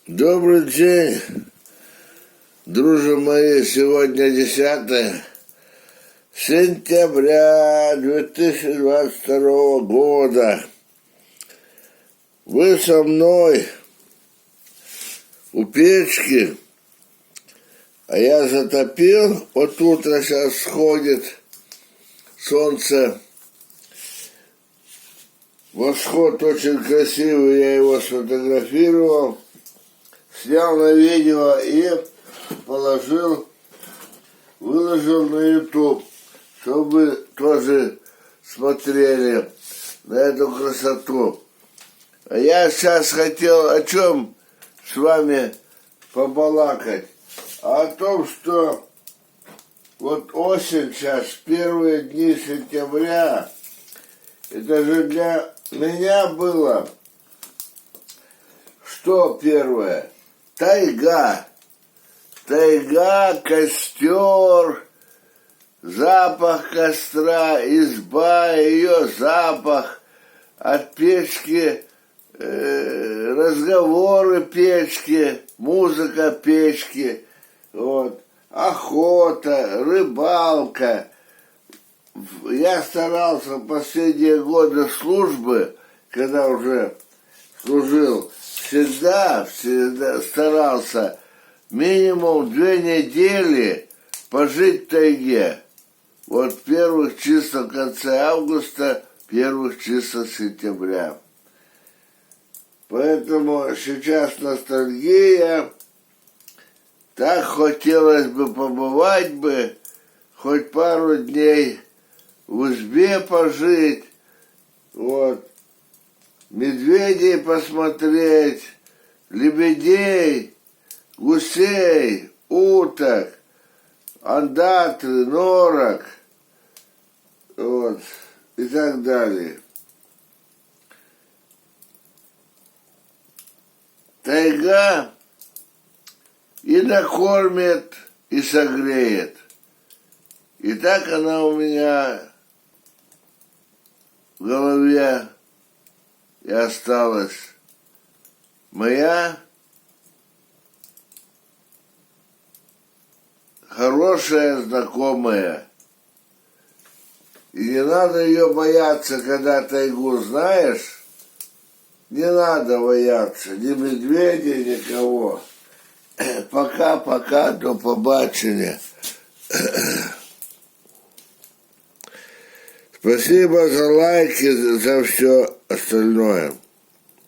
Добрый день, дружи мои. Сегодня 10 сентября 2022 года. Вы со мной у печки, а я затопил. Вот утро сейчас сходит, солнце. Восход очень красивый, я его сфотографировал, снял на видео и выложил на YouTube, чтобы вы тоже смотрели на эту красоту. А я сейчас хотел о чем с вами побалакать? О том, что вот осень сейчас, первые дни сентября, это же для меня было, что первое? Тайга, костер, запах костра, изба, ее запах, от печки, разговоры печки, музыка печки, вот, охота, рыбалка. Я старался последние годы службы, когда уже служил, всегда старался минимум 2 недели пожить в тайге. Вот в первых числах, в конце августа, первых числах сентября. Поэтому сейчас ностальгия. Так хотелось бы побывать бы, хоть пару дней в избе пожить, вот, медведей посмотреть, лебедей, гусей, уток, андатры, норок, вот, и так далее. Тайга и накормит, и согреет. И так она у меня в голове и осталась. Моя хорошая знакомая. И не надо ее бояться, когда тайгу знаешь. Не надо бояться ни медведя, никого. Пока, до побачення. Спасибо за лайки, за все остальное.